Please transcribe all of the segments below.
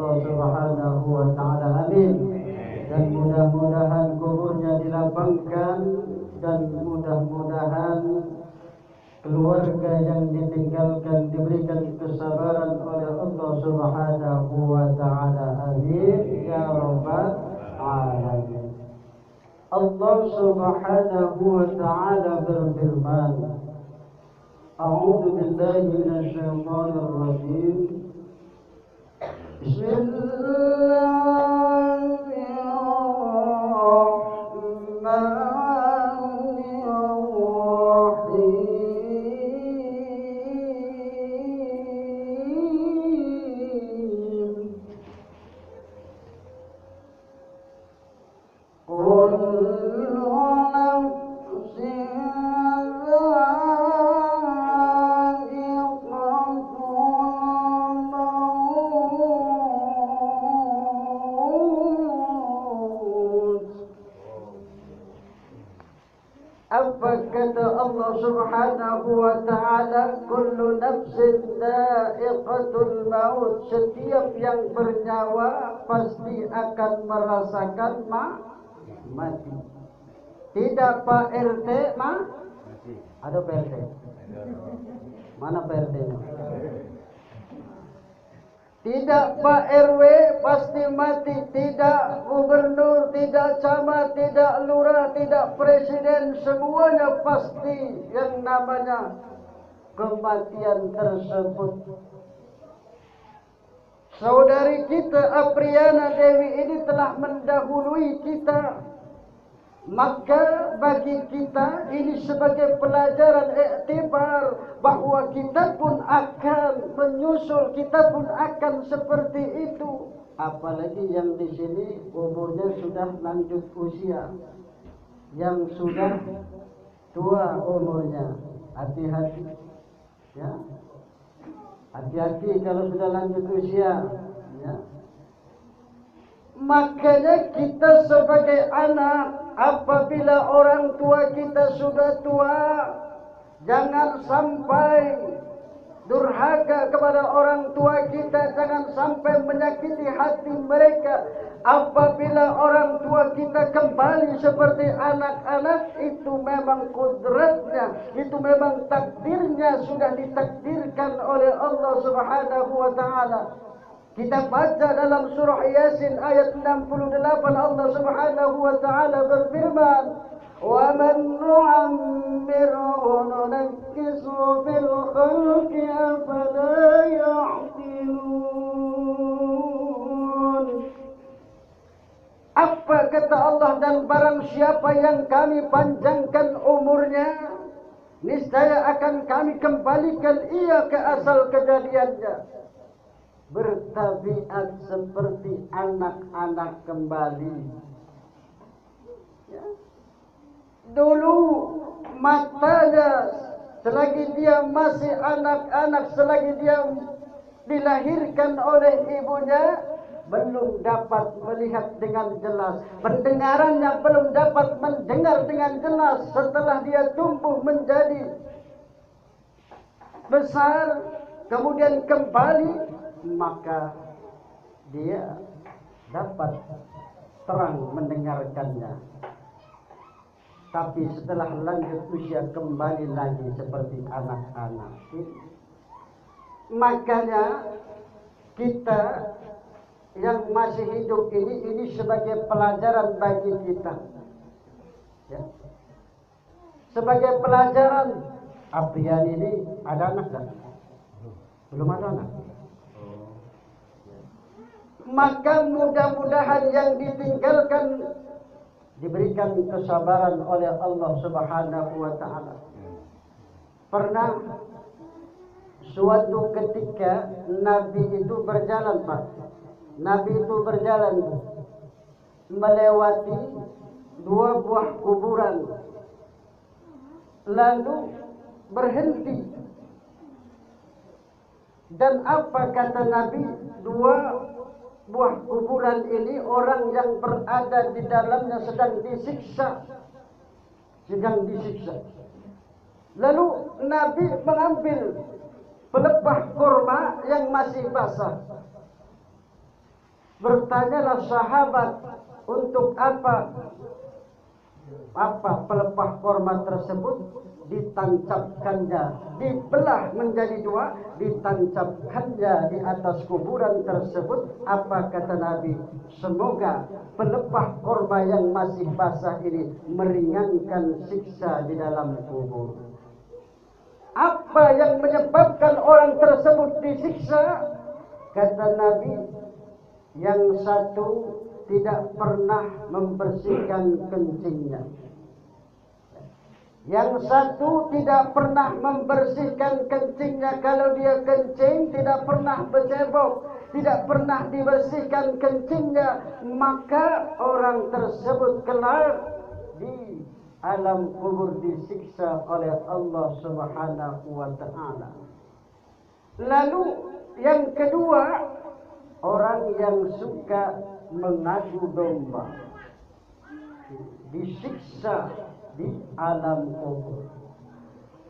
Subhanahu wa ta'ala, amin. Dan mudah-mudahan kuburnya dilapangkan, dan mudah-mudahan keluarga yang ditinggalkan diberikan kesabaran oleh Allah Subhanahu wa ta'ala, amin ya rabbal alamin. Allah Subhanahu wa ta'ala berfirman, A'udzu billahi minasy syaithanir rajim. Apa kata Allah Subhanahu wa ta'ala? Kullu nafsin dha'iqatul maut. Setiap yang bernyawa pasti akan merasakan mati. Tidak Pak RT ada Pak RT? Mana Pak RT-nya? Tidak Pak RW pasti mati. Tidak gubernur, tidak camat, tidak lurah, tidak presiden. Semuanya pasti yang namanya kematian tersebut. Saudari kita Apriana Dewi ini telah mendahului kita. Maka bagi kita ini sebagai pelajaran iktibar bahwa kita pun akan menyusul, kita pun akan seperti itu. Apalagi yang di sini umurnya sudah lanjut usia, yang sudah tua umurnya. Hati-hati, ya. Hati-hati kalau sudah lanjut usia, ya. Makanya kita sebagai anak, apabila orang tua kita sudah tua, jangan sampai durhaka kepada orang tua kita, jangan sampai menyakiti hati mereka. Apabila orang tua kita kembali seperti anak-anak, itu memang kodratnya, itu memang takdirnya, sudah ditakdirkan oleh Allah Subhanahu wa ta'ala. Kita baca dalam surah Yasin ayat 68, Allah Subhanahu wa ta'ala berfirman, "Wa man nu'ammirhu nunakkishu fil khalqi afala ya'qilun." Apa kata Allah? Dan barang siapa yang kami panjangkan umurnya, niscaya akan kami kembalikan ia ke asal kejadiannya, bertabiat seperti anak-anak kembali. Ya. Dulu matanya selagi dia masih anak-anak, selagi dia dilahirkan oleh ibunya, belum dapat melihat dengan jelas. Pendengarannya belum dapat mendengar dengan jelas. Setelah dia tumbuh menjadi besar, kemudian kembali, maka dia dapat terang mendengarkannya. Tapi setelah lanjut usia kembali lagi seperti anak-anak. Makanya kita yang masih hidup ini sebagai pelajaran bagi kita, ya. Sebagai pelajaran. Aprian ini ada anak tak? Belum ada anak. Maka mudah-mudahan yang ditinggalkan diberikan kesabaran oleh Allah Subhanahu wa ta'ala. Pernah suatu ketika Nabi itu berjalan, Pak. Nabi itu berjalan melewati dua buah kuburan, lalu berhenti. Dan apa kata Nabi? Dua buah kuburan ini orang yang berada di dalamnya sedang disiksa. Lalu Nabi mengambil pelepah kurma yang masih basah. Bertanyalah sahabat, untuk apa pelepah korma tersebut? Ditancapkannya, dibelah menjadi dua, ditancapkannya di atas kuburan tersebut. Apa kata Nabi? Semoga pelepah korma yang masih basah ini meringankan siksa di dalam kubur. Apa yang menyebabkan orang tersebut disiksa? Kata Nabi, yang satu tidak pernah membersihkan kencingnya. Yang satu tidak pernah membersihkan kencingnya. Kalau dia kencing tidak pernah bercebok, tidak pernah dibersihkan kencingnya, maka orang tersebut kelak di alam kubur disiksa oleh Allah Subhanahu wa taala. Lalu yang kedua, orang yang suka mengadu domba disiksa di alam kubur.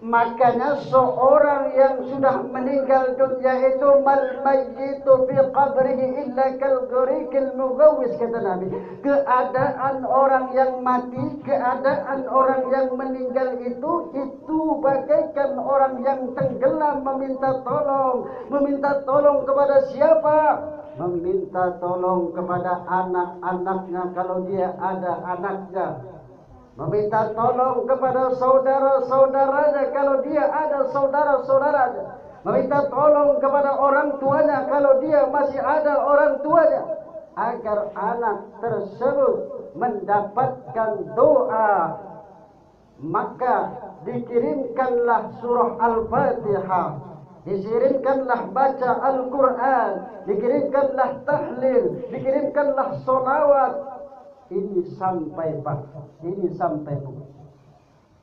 Makanya seorang yang sudah meninggal dunia itu mal mayyitu fi qabrihi illa kal ghurikil mughawis, kata Nabi. Keadaan orang yang mati, keadaan orang yang meninggal itu bagaikan orang yang tenggelam meminta tolong. Meminta tolong kepada siapa? Meminta tolong kepada anak-anaknya kalau dia ada anaknya. Meminta tolong kepada saudara-saudaranya kalau dia ada saudara-saudaranya. Meminta tolong kepada orang tuanya kalau dia masih ada orang tuanya. Agar anak tersebut mendapatkan doa, maka dikirimkanlah surah Al-Fatihah, dikirimkanlah baca Al-Quran, dikirimkanlah tahlil, dikirimkanlah sholawat. Ini sampai Bu.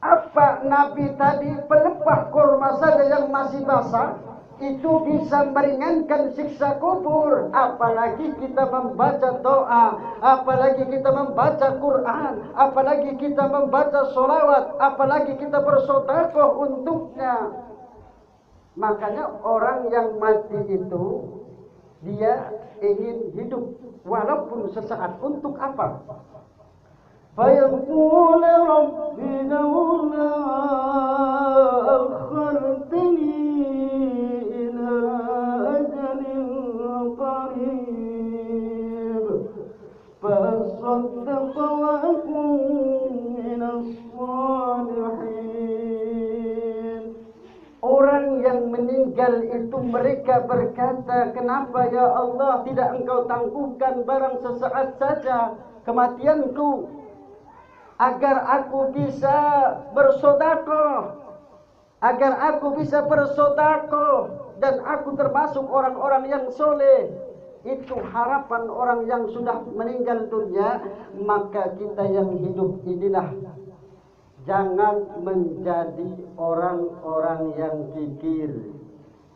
Apa Nabi tadi pelepah kurma saja yang masih basah itu bisa meringankan siksa kubur. Apalagi kita membaca doa, apalagi kita membaca Quran, apalagi kita membaca sholawat, apalagi kita bersedekah untuknya. Makanya orang yang mati itu dia ingin hidup walaupun sesaat. Untuk apa? فَيَقُولُ رَبِّ لَوْلَا أَخَّرْتَنِي إِلَى أَجَلٍ قَرِيبٍ فَأَصَّدَّقَ وَأَكُن مِّنَ الصَّالِحِينَ. Orang yang meninggal itu mereka berkata, kenapa ya Allah tidak engkau tangguhkan barang sesaat saja kematianku, agar aku bisa bersedekah, agar aku bisa bersedekah dan aku termasuk orang-orang yang soleh. Itu harapan orang yang sudah meninggal dunia. Maka kita yang hidup inilah jangan menjadi orang-orang yang kikir.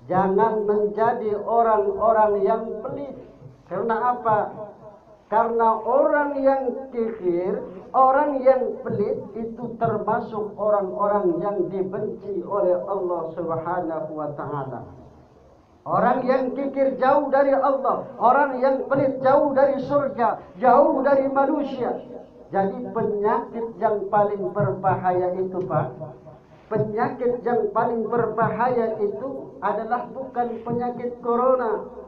Jangan menjadi orang-orang yang pelit. Karena apa? Karena orang yang kikir, orang yang pelit itu termasuk orang-orang yang dibenci oleh Allah Subhanahu wa taala. Orang yang kikir jauh dari Allah, orang yang pelit jauh dari surga, jauh dari manusia. Jadi penyakit yang paling berbahaya itu, Pak, penyakit yang paling berbahaya itu adalah bukan penyakit corona.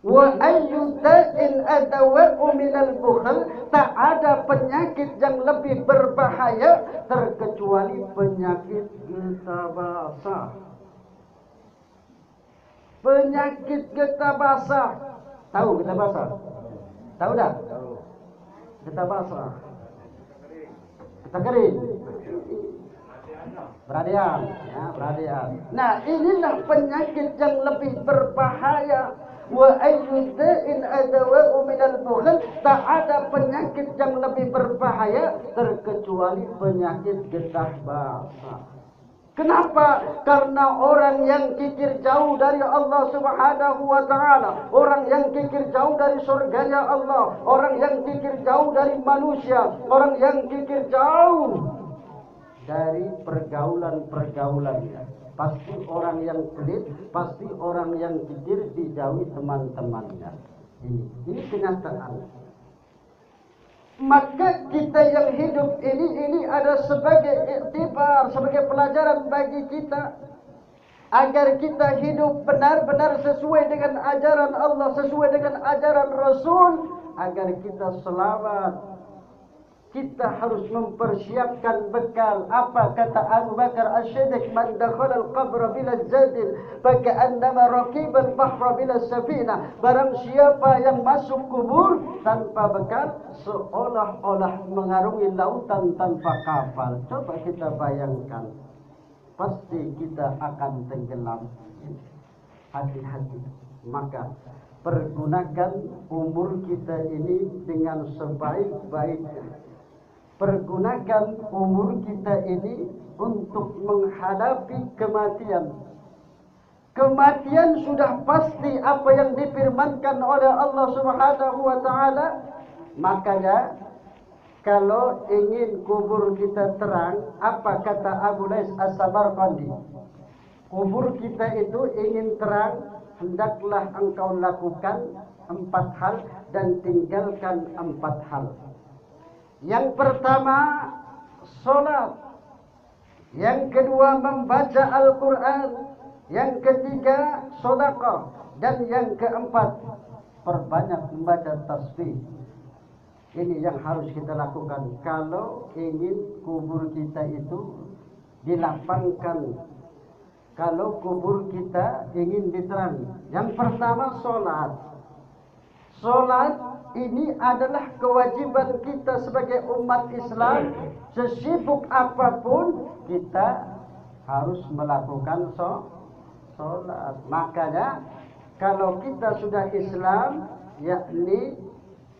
Wa ayyu da'in adawa'u minal bukhl. Tak ada penyakit yang lebih berbahaya terkecuali penyakit getah basah. Penyakit getah basah. Tahu getah basah? Tahu dah? Getah basah. Getah kering. Beradian, ya, beradian. Nah, inilah penyakit yang lebih berbahaya. Wa ayyu da'in adawa'u minal bukhl. Tak ada penyakit yang lebih berbahaya terkecuali penyakit getah basah. Kenapa? Karena orang yang kikir jauh dari Allah Subhanahu wa taala, orang yang kikir jauh dari surganya Allah, orang yang kikir jauh dari manusia, orang yang kikir jauh dari pergaulan-pergaulannya. Pasti orang yang pelit, pasti orang yang kikir dijauhi teman-temannya. Ini kenyataan. Maka kita yang hidup ini ada sebagai iktibar, sebagai pelajaran bagi kita agar kita hidup benar-benar sesuai dengan ajaran Allah, sesuai dengan ajaran Rasul, agar kita selamat. Kita harus mempersiapkan bekal. Apa kata Abu Bakar As-Siddiq, man dakhala al-qabra bila zadin faka'annama raqiba al-bahra bila safina. Barang siapa yang masuk kubur tanpa bekal, seolah-olah mengarungi lautan tanpa kapal. Coba kita bayangkan, pasti kita akan tenggelam. Hati-hati. Maka pergunakan umur kita ini dengan sebaik-baiknya. Pergunakan umur kita ini untuk menghadapi kematian. Kematian sudah pasti apa yang difirmankan oleh Allah Subhanahu wa taala. Makanya kalau ingin kubur kita terang, apa kata Abu Lais As-Samarqandi? Kubur kita itu ingin terang, hendaklah engkau lakukan 4 hal dan tinggalkan 4 hal. Yang pertama, sholat. Yang kedua, membaca Al-Quran. Yang ketiga, sedekah. Dan yang keempat, perbanyak membaca tasbih. Ini yang harus kita lakukan kalau ingin kubur kita itu dilapangkan, kalau kubur kita ingin diterangi. Yang pertama, sholat. Sholat ini adalah kewajiban kita sebagai umat Islam. Sesibuk apapun kita harus melakukan sholat. Makanya kalau kita sudah Islam, yakni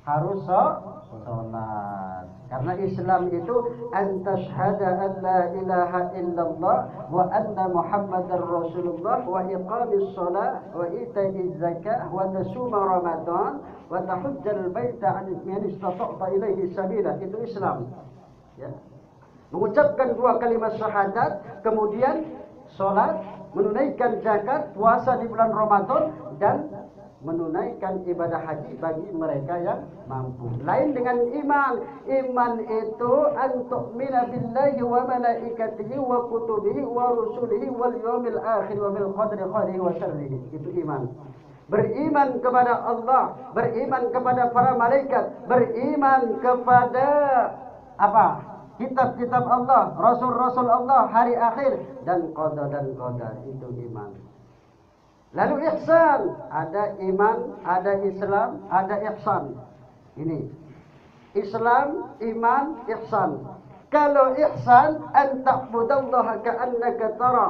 harus sholat. Karena Islam itu an tashhada an la ilaha illallah wa anna Muhammadar Rasulullah wa iqamis shalah wa ita'iz zakah wa tasuma Ramadan wa tahujjal baita an istata'ta ilaihi sabila. Itu Islam. Ya. Mengucapkan 2 kalimat syahadat, kemudian sholat, menunaikan zakat, puasa di bulan Ramadan, dan menunaikan ibadah haji bagi mereka yang mampu. Lain dengan iman. Iman itu an tu'mina billahi wa malaikatihi wa kutubihi wa rusulihi wal yawmil akhir wa bil qadri khairihi wa syarrihi. Itu iman. Beriman kepada Allah, beriman kepada para malaikat, beriman kepada apa? Kitab-kitab Allah, rasul-rasul Allah, hari akhir, dan qada dan qadar. Itu iman. Lalu ihsan, ada iman, ada Islam, ada ihsan. Ini Islam, iman, ihsan. Kalau ihsan, an ta'budallaha ka'annaka tara.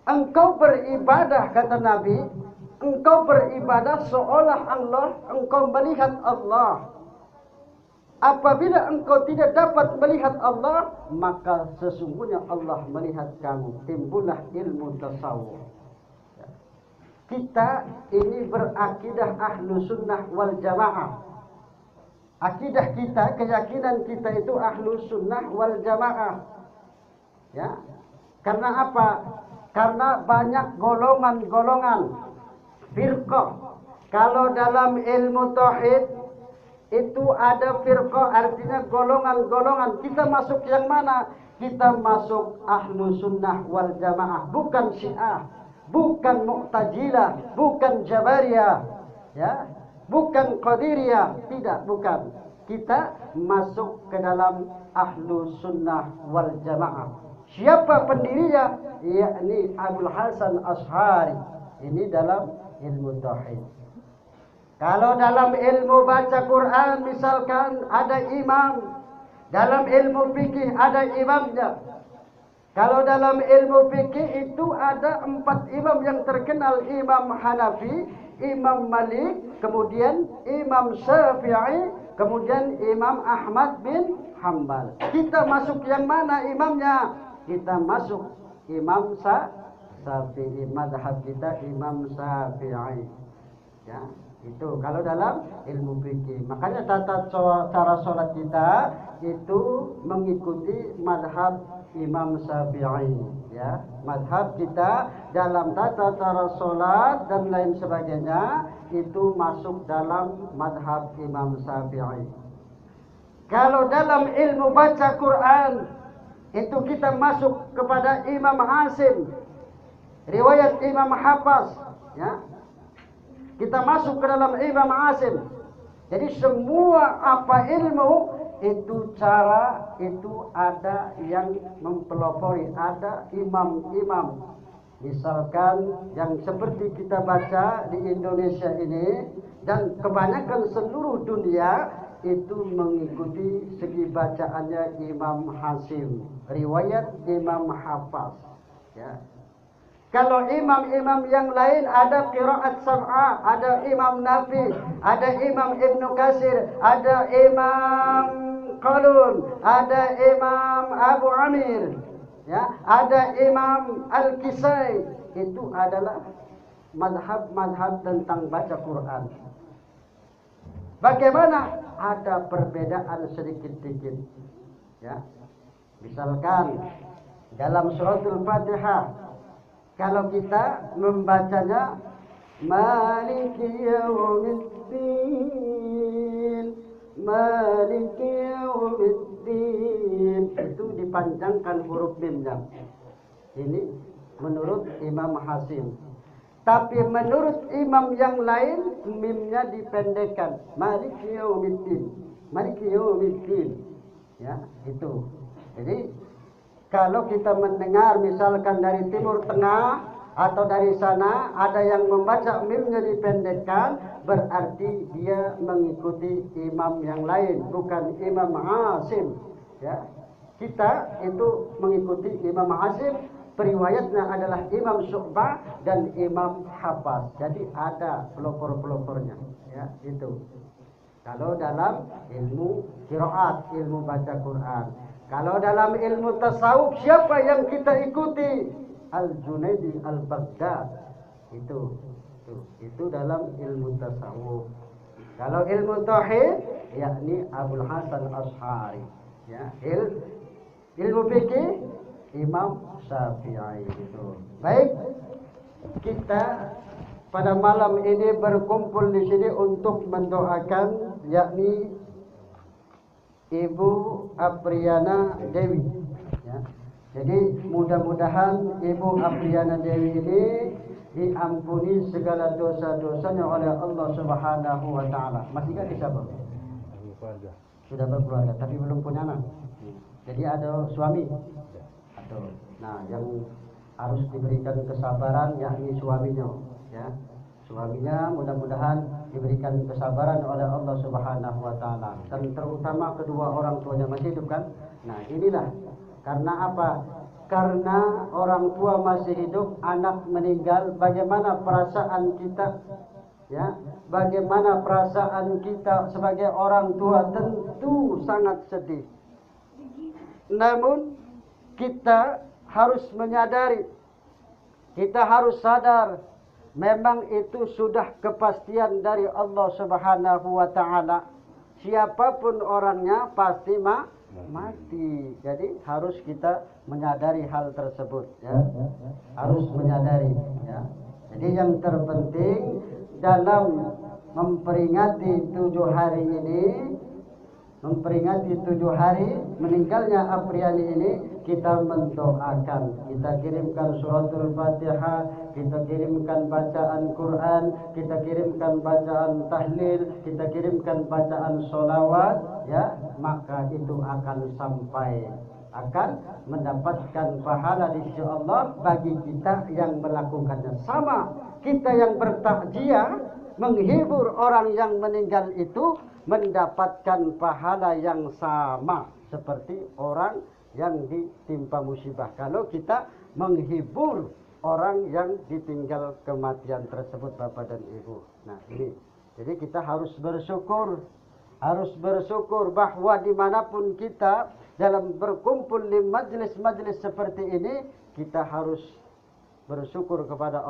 Engkau beribadah, kata Nabi, engkau beribadah seolah engkau melihat Allah. Apabila engkau tidak dapat melihat Allah, maka sesungguhnya Allah melihat kamu. Timbullah ilmu tasawuf. Kita ini berakidah ahlu sunnah wal jamaah. Akidah kita, keyakinan kita itu ahlu sunnah wal jamaah. Ya. Karena apa? Karena banyak golongan-golongan, firqah. Kalau dalam ilmu tauhid itu ada firqah, artinya golongan-golongan. Kita masuk yang mana? Kita masuk ahlu sunnah wal jamaah, bukan syiah, bukan mu'tazilah, bukan jabariyah, ya, bukan qadiriyah, tidak, bukan. Kita masuk ke dalam ahlu sunnah wal jamaah. Siapa pendirinya? Yakni Abul Hasan Asy'ari. Ini dalam ilmu tauhid. Kalau dalam ilmu baca Quran misalkan ada imam, dalam ilmu fikih ada imamnya. Kalau dalam ilmu fikih itu ada 4 imam yang terkenal, Imam Hanafi, Imam Malik, kemudian Imam Syafi'i, kemudian Imam Ahmad bin Hanbal. Kita masuk yang mana imamnya? Kita masuk Imam Syafi'i, mazhab kita Imam Syafi'i. Ya. Itu kalau dalam ilmu fikih. Makanya cara sholat kita itu mengikuti madhab Imam Syafi'i, ya. Madhab kita dalam tata cara sholat dan lain sebagainya itu masuk dalam madhab Imam Syafi'i. Kalau dalam ilmu baca Quran itu kita masuk kepada Imam Hasim, riwayat Imam Hafaz, ya. Kita masuk ke dalam Imam Hasim. Jadi semua apa ilmu itu cara itu ada yang mempelopori, ada imam-imam. Misalkan yang seperti kita baca di Indonesia ini dan kebanyakan seluruh dunia itu mengikuti segi bacaannya Imam Hasim, riwayat Imam Hafaz, ya. Kalau imam-imam yang lain ada qiraat sab'ah, ada Imam Nafi, ada Imam Ibnu Katsir, ada Imam Qalun, ada Imam Abu Amir, ya, ada Imam Al-Kisai. Itu adalah madhab-madhab tentang baca Quran. Bagaimana? Ada perbedaan sedikit-sedikit, ya. Misalkan dalam suratul Fatihah, kalau kita membacanya Maliki Yaumiddin, Maliki Yaumiddin, itu dipanjangkan huruf mimnya. Ini menurut Imam Hasim. Tapi menurut imam yang lain mimnya dipendekkan, Maliki Yaumiddin, Maliki Yaumiddin, ya, itu. Jadi kalau kita mendengar misalkan dari timur tengah atau dari sana ada yang membaca mimnya dipendekkan, berarti dia mengikuti imam yang lain, bukan Imam Hasim, ya. Kita itu mengikuti Imam Hasim, periwayatnya adalah Imam Syu'bah dan Imam Hafaz. Jadi ada pelopor-pelopornya, ya, itu. Kalau dalam ilmu qiraat, ilmu baca Quran. Kalau dalam ilmu tasawuf, siapa yang kita ikuti? Al-Junaidi Al-Baghdad. Itu dalam ilmu tasawuf. Kalau ilmu tauhid, yakni Abul Hasan Asy'ari, ya. Ilmu fikih Imam Syafi'i itu. Baik, kita pada malam ini berkumpul di sini untuk mendoakan yakni Ibu Apriana Dewi, ya. Jadi mudah-mudahan Ibu Apriana Dewi ini diampuni segala dosa-dosanya oleh Allah Subhanahu wa taala. Masih enggak disabar? Sudah berkeluarga tapi belum punya anak. Jadi ada suami. Atau nah yang harus diberikan kesabaran yakni suaminya, ya. Suaminya mudah-mudahan diberikan kesabaran oleh Allah Subhanahu wa taala, dan terutama kedua orang tuanya masih hidup kan? Nah, inilah karena apa? Karena orang tua masih hidup, anak meninggal, bagaimana perasaan kita? Ya, bagaimana perasaan kita sebagai orang tua? Tentu sangat sedih. Namun kita harus menyadari, kita harus sadar memang itu sudah kepastian dari Allah Subhanahu wa taala. Siapapun orangnya pasti mati. Jadi harus kita menyadari hal tersebut, ya. Harus menyadari, ya. Jadi yang terpenting dalam memperingati 7 hari ini, memperingati 7 hari meninggalnya Apriani ini, kita mendoakan, kita kirimkan suratul Fatihah, kita kirimkan bacaan Quran, kita kirimkan bacaan tahlil, kita kirimkan bacaan sholawat, ya, maka itu akan sampai, akan mendapatkan pahala di sisi Allah bagi kita yang melakukannya. Sama kita yang bertakziah menghibur orang yang meninggal itu mendapatkan pahala yang sama seperti orang yang ditimpa musibah. Kalau kita menghibur orang yang ditinggal kematian tersebut, Bapak dan Ibu. Nah, ini. Jadi kita harus bersyukur. Harus bersyukur bahwa dimanapun kita dalam berkumpul di majlis-majlis seperti ini, kita harus bersyukur kepada Allah.